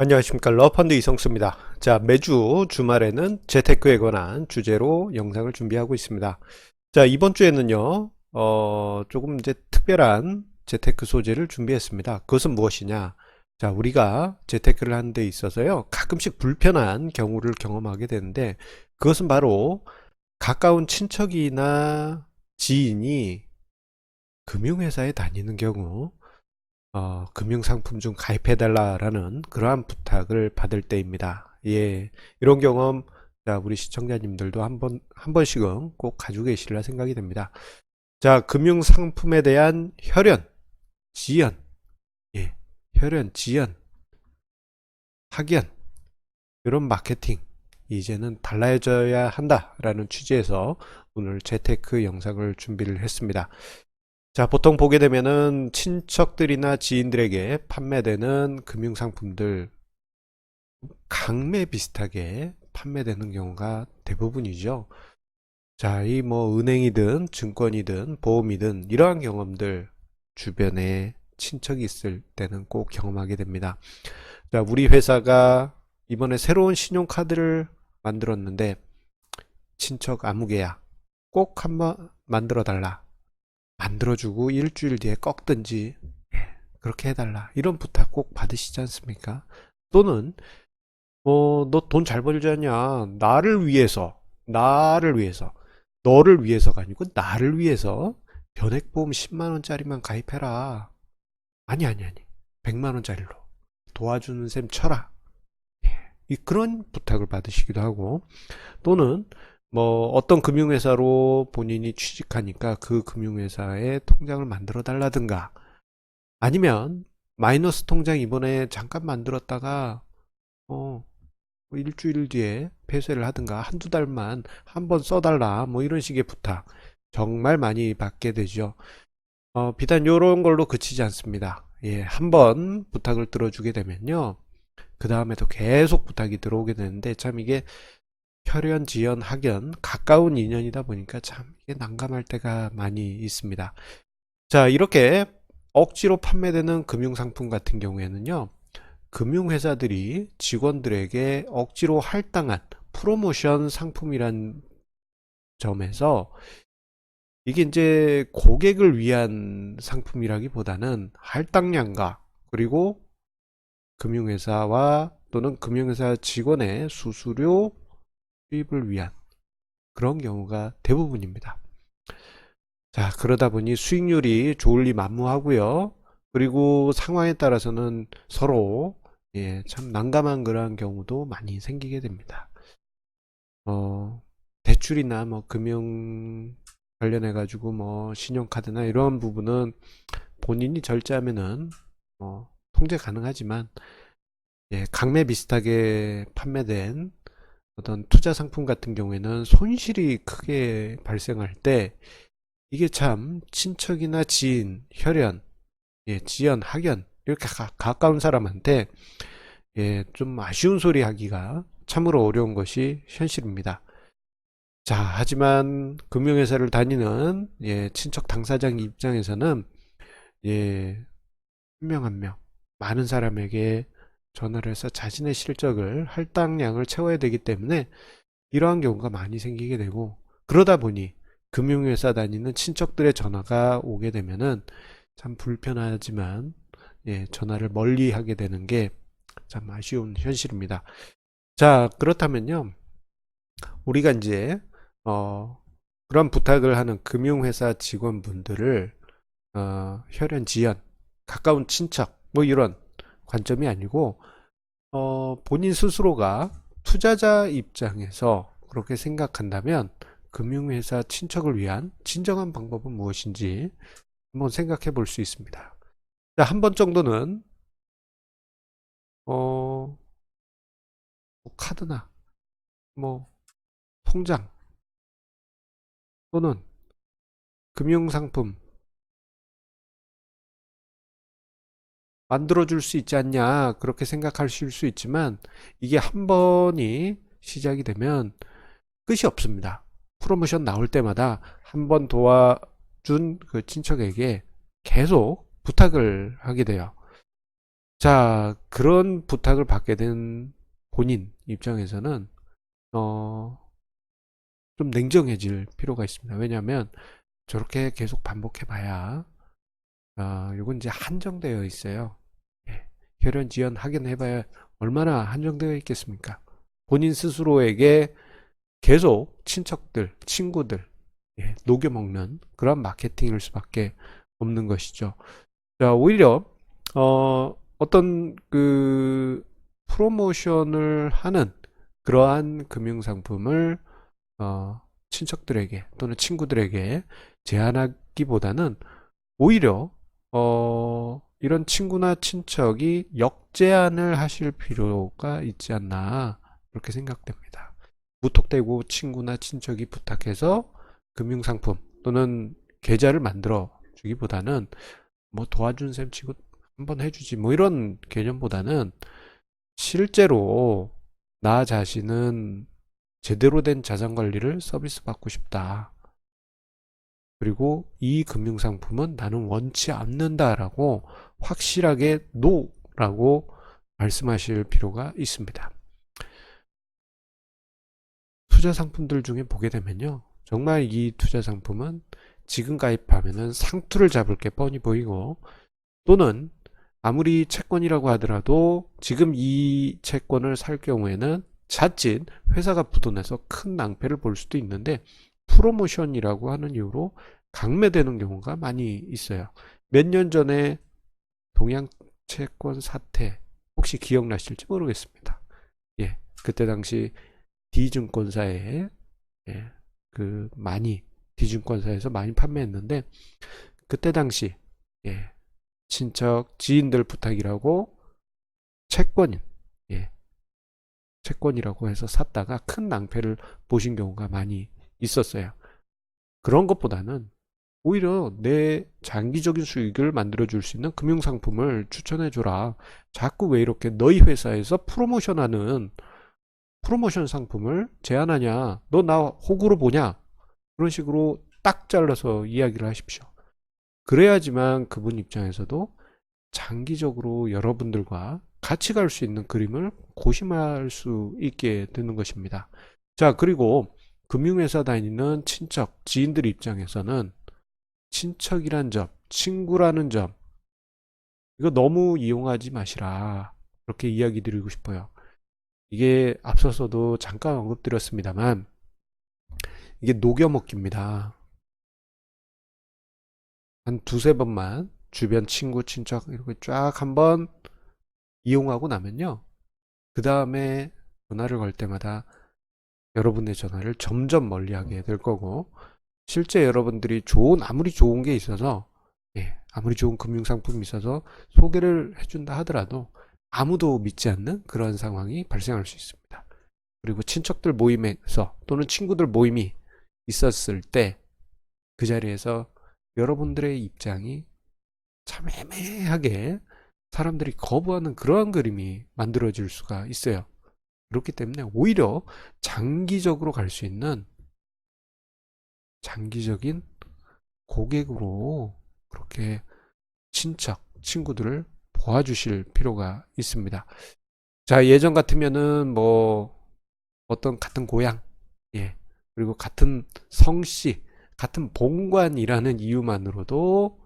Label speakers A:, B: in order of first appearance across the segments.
A: 안녕하십니까. 러펀드 이성수입니다. 자, 매주 주말에는 재테크에 관한 주제로 영상을 준비하고 있습니다. 자, 이번 주에는요, 조금 이제 특별한 재테크 소재를 준비했습니다. 그것은 무엇이냐? 자, 우리가 재테크를 하는 데 있어서요, 가끔씩 불편한 경우를 경험하게 되는데, 그것은 바로 가까운 친척이나 지인이 금융회사에 다니는 경우, 금융상품 중 가입해달라라는 그러한 부탁을 받을 때입니다. 예, 이런 경험, 자, 우리 시청자님들도 한 번씩은 꼭 가지고 계시리라 생각이 됩니다. 자, 금융상품에 대한 혈연, 지연, 예, 혈연, 지연, 학연, 이런 마케팅, 이제는 달라져야 한다라는 취지에서 오늘 재테크 영상을 준비를 했습니다. 자, 보통 보게 되면은 친척들이나 지인들에게 판매되는 금융상품들 강매 비슷하게 판매되는 경우가 대부분이죠. 자, 이 뭐 은행이든 증권이든 보험이든 이러한 경험들 주변에 친척이 있을 때는 꼭 경험하게 됩니다. 자, 우리 회사가 이번에 새로운 신용카드를 만들었는데 친척 아무개야 꼭 한번 만들어 달라. 만들어주고 일주일 뒤에 꺾든지 그렇게 해달라 이런 부탁 꼭 받으시지 않습니까? 또는 너 돈 잘 벌지 않냐, 나를 위해서 너를 위해서가 아니고 나를 위해서 변액보험 10만원짜리만 가입해라. 아니 100만원짜리로 도와주는 셈 쳐라. 그런 부탁을 받으시기도 하고, 또는 뭐 어떤 금융회사로 본인이 취직하니까 그 금융회사의 통장을 만들어 달라든가, 아니면 마이너스 통장 이번에 잠깐 만들었다가 뭐 일주일 뒤에 폐쇄를 하든가 한두 달만 한번 써달라, 뭐 이런 식의 부탁 정말 많이 받게 되죠. 비단 이런 걸로 그치지 않습니다. 예, 한번 부탁을 들어주게 되면요, 그 다음에도 계속 부탁이 들어오게 되는데, 참 이게 혈연, 지연, 학연 가까운 인연이다 보니까 참 이게 난감할 때가 많이 있습니다. 자, 이렇게 억지로 판매되는 금융상품 같은 경우에는요, 금융회사들이 직원들에게 억지로 할당한 프로모션 상품이란 점에서, 이게 이제 고객을 위한 상품이라기보다는 할당량과, 그리고 금융회사와 또는 금융회사 직원의 수수료 수입을 위한 그런 경우가 대부분입니다. 자, 그러다 보니 수익률이 좋을리 만무하고요. 그리고 상황에 따라서는 서로, 예, 참 난감한 그러한 경우도 많이 생기게 됩니다. 대출이나 뭐 금융 관련해 가지고 뭐 신용카드나 이런 부분은 본인이 절제하면은 통제 가능하지만, 예, 강매 비슷하게 판매된 어떤 투자 상품 같은 경우에는 손실이 크게 발생할 때, 이게 참 친척이나 지인, 혈연, 예, 지연, 학연 이렇게 가까운 사람한테, 예, 좀 아쉬운 소리 하기가 참으로 어려운 것이 현실입니다. 자, 하지만 금융회사를 다니는, 예, 친척 당사자 입장에서는, 예, 한 명 한 명 많은 사람에게 전화를 해서 자신의 실적을, 할당량을 채워야 되기 때문에 이러한 경우가 많이 생기게 되고, 그러다 보니 금융회사 다니는 친척들의 전화가 오게 되면은 참 불편하지만, 예, 전화를 멀리 하게 되는 게 참 아쉬운 현실입니다. 자, 그렇다면요, 우리가 이제 그런 부탁을 하는 금융회사 직원분들을 혈연, 지연, 가까운 친척 뭐 이런 관점이 아니고, 본인 스스로가 투자자 입장에서 그렇게 생각한다면 금융회사 친척을 위한 진정한 방법은 무엇인지 한번 생각해 볼 수 있습니다. 자, 한 번 정도는 뭐 카드나 뭐 통장 또는 금융상품 만들어 줄 수 있지 않냐, 그렇게 생각하실 수 있지만, 이게 한 번이 시작이 되면 끝이 없습니다. 프로모션 나올 때마다 한 번 도와준 그 친척에게 계속 부탁을 하게 돼요. 자, 그런 부탁을 받게 된 본인 입장에서는 좀 냉정해질 필요가 있습니다. 왜냐하면 저렇게 계속 반복해 봐야 요건 이제 한정되어 있어요. 예, 혈연 지연 확인해 봐야 얼마나 한정되어 있겠습니까? 본인 스스로에게 계속 친척들, 친구들 녹여먹는 그런 마케팅일 수밖에 없는 것이죠. 자, 오히려 어떤 그 프로모션을 하는 그러한 금융상품을 친척들에게 또는 친구들에게 제안하기보다는 오히려 이런 친구나 친척이 역제안을 하실 필요가 있지 않나 그렇게 생각됩니다. 무턱대고 친구나 친척이 부탁해서 금융상품 또는 계좌를 만들어 주기보다는 뭐 도와준 셈 치고 한번 해주지 뭐 이런 개념보다는 실제로 나 자신은 제대로 된 자산 관리를 서비스 받고 싶다. 그리고 이 금융상품은 나는 원치 않는다라고 확실하게 노라고 말씀하실 필요가 있습니다. 투자 상품들 중에 보게 되면요. 정말 이 투자 상품은 지금 가입하면은 상투를 잡을 게 뻔히 보이고 또는 아무리 채권이라고 하더라도 지금 이 채권을 살 경우에는 자칫 회사가 부도나서 큰 낭패를 볼 수도 있는데 프로모션이라고 하는 이유로 강매되는 경우가 많이 있어요. 몇 년 전에 동양채권 사태 혹시 기억나실지 모르겠습니다. 예, 그때 당시 D증권사에 많이 D증권사에서 많이 판매했는데 그때 당시 친척 지인들 부탁이라고 채권인 채권이라고 해서 샀다가 큰 낭패를 보신 경우가 많이 있었어요. 그런 것보다는 오히려 내 장기적인 수익을 만들어 줄 수 있는 금융상품을 추천해 줘라. 자꾸 왜 이렇게 너희 회사에서 프로모션하는 프로모션 상품을 제안하냐? 너 나 호구로 보냐? 그런 식으로 딱 잘라서 이야기를 하십시오. 그래야지만 그분 입장에서도 장기적으로 여러분들과 같이 갈 수 있는 그림을 고심할 수 있게 되는 것입니다. 자, 그리고 금융회사 다니는 친척, 지인들 입장에서는 친척이란 점, 친구라는 점, 이거 너무 이용하지 마시라. 그렇게 이야기 드리고 싶어요. 이게 앞서서도 잠깐 언급드렸습니다만, 이게 녹여먹기입니다. 한 두세 번만 주변 친구, 친척 이렇게 쫙 한번 이용하고 나면요. 그 다음에 전화를 걸 때마다 여러분의 전화를 점점 멀리하게 될 거고 실제 여러분들이 아무리 좋은 게 있어서 아무리 좋은 금융상품이 있어서 소개를 해준다 하더라도 아무도 믿지 않는 그런 상황이 발생할 수 있습니다. 그리고 친척들 모임에서 또는 친구들 모임이 있었을 때 그 자리에서 여러분들의 입장이 참 애매하게 사람들이 거부하는 그러한 그림이 만들어질 수가 있어요. 그렇기 때문에 오히려 장기적으로 갈 수 있는 장기적인 고객으로 그렇게 친척, 친구들을 도와주실 필요가 있습니다. 자, 예전 같으면은 뭐 어떤 같은 고향, 그리고 같은 성씨, 같은 본관이라는 이유만으로도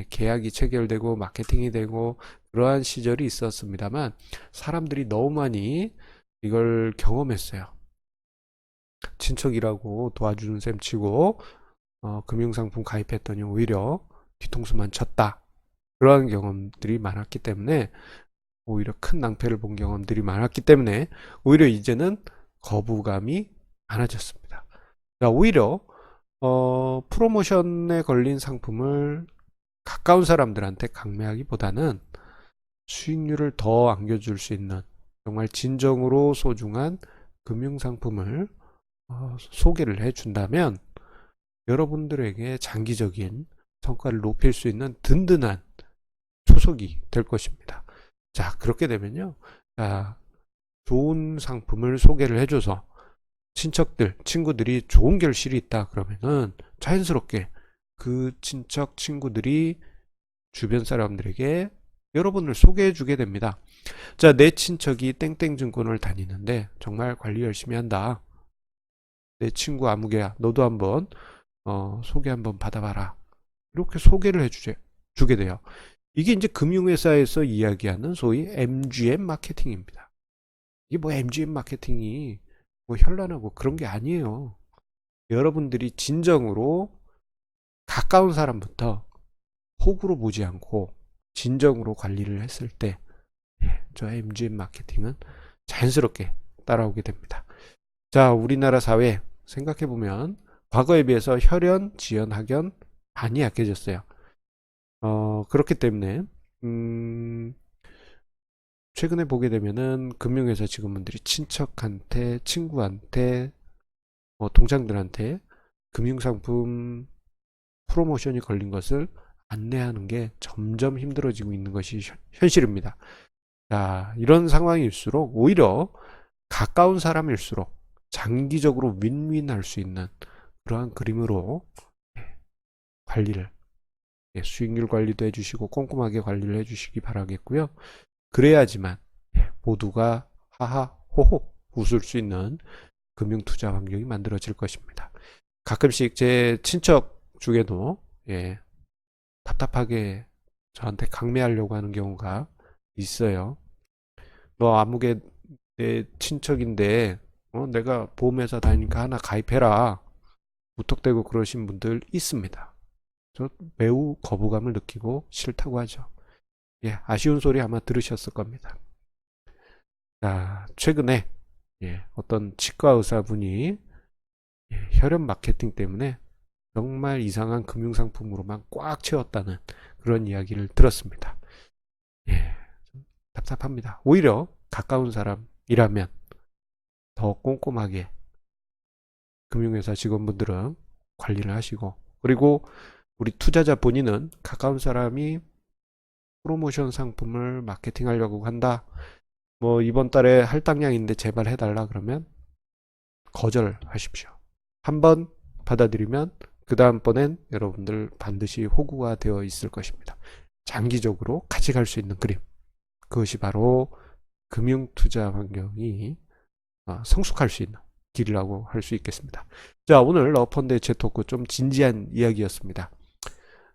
A: 계약이 체결되고 마케팅이 되고 그러한 시절이 있었습니다만 사람들이 너무 많이 이걸 경험했어요. 친척이라고 도와주는 셈 치고 금융상품 가입했더니 오히려 뒤통수만 쳤다. 그러한 경험들이 많았기 때문에 오히려 큰 낭패를 본 경험들이 많았기 때문에 오히려 이제는 거부감이 많아졌습니다. 자, 오히려 프로모션에 걸린 상품을 가까운 사람들한테 강매하기보다는 수익률을 더 안겨줄 수 있는 정말 진정으로 소중한 금융상품을 소개를 해준다면 여러분들에게 장기적인 성과를 높일 수 있는 든든한 초석이 될 것입니다. 자, 그렇게 되면요. 자, 좋은 상품을 소개를 해줘서 친척들, 친구들이 좋은 결실이 있다 그러면은 자연스럽게 그 친척, 친구들이 주변 사람들에게 여러분을 소개해 주게 됩니다. 자, 내 친척이 땡땡증권을 다니는데 정말 관리 열심히 한다. 내 친구 아무개야, 너도 한번 소개 한번 받아봐라. 이렇게 소개를 주게 돼요. 이게 이제 금융회사에서 이야기하는 소위 MGM 마케팅입니다. 이게 뭐 MGM 마케팅이 뭐 현란하고 그런 게 아니에요. 여러분들이 진정으로 가까운 사람부터 호구로 보지 않고 진정으로 관리를 했을 때, 저 MGM 마케팅은 자연스럽게 따라오게 됩니다. 자, 우리나라 사회 생각해보면 과거에 비해서 혈연, 지연, 학연 많이 약해졌어요. 그렇기 때문에 최근에 보게 되면은 금융회사 직원분들이 친척한테, 친구한테, 동창들한테 금융상품 프로모션이 걸린 것을 안내하는 게 점점 힘들어지고 있는 것이 현실입니다. 자, 이런 상황일수록 오히려 가까운 사람일수록 장기적으로 윈윈할 수 있는 그러한 그림으로 관리를, 수익률 관리도 해주시고 꼼꼼하게 관리를 해주시기 바라겠고요. 그래야지만 모두가 하하 호호 웃을 수 있는 금융투자 환경이 만들어질 것입니다. 가끔씩 제 친척 중에도 답답하게 저한테 강매하려고 하는 경우가 있어요. 너 아무개 내 친척인데 내가 보험회사 다니니까 하나 가입해라. 무턱대고 그러신 분들 있습니다. 저 매우 거부감을 느끼고 싫다고 하죠. 아쉬운 소리 아마 들으셨을 겁니다. 자, 최근에 어떤 치과 의사분이 혈연 마케팅 때문에 정말 이상한 금융상품으로만 꽉 채웠다는 그런 이야기를 들었습니다. 좀 답답합니다. 오히려 가까운 사람이라면 더 꼼꼼하게 금융회사 직원분들은 관리를 하시고, 그리고 우리 투자자 본인은 가까운 사람이 프로모션 상품을 마케팅하려고 한다. 뭐 이번 달에 할당량인데 제발 해달라 그러면 거절하십시오. 한번 받아들이면 그 다음번엔 여러분들 반드시 호구가 되어 있을 것입니다. 장기적으로 같이 갈 수 있는 그림. 그것이 바로 금융투자 환경이 성숙할 수 있는 길이라고 할 수 있겠습니다. 자, 오늘 러펀드의 재토크 좀 진지한 이야기였습니다.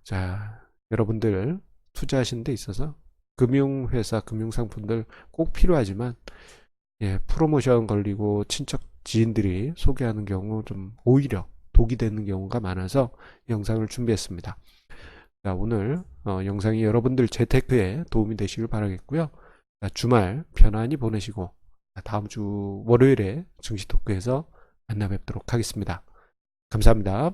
A: 자, 여러분들 투자하시는 데 있어서 금융회사, 금융상품들 꼭 필요하지만 프로모션 걸리고 친척 지인들이 소개하는 경우 좀 오히려 독이 되는 경우가 많아서 영상을 준비했습니다. 자, 오늘 영상이 여러분들 재테크에 도움이 되시길 바라겠고요. 자, 주말 편안히 보내시고 다음 주 월요일에 증시 토크에서 만나 뵙도록 하겠습니다. 감사합니다.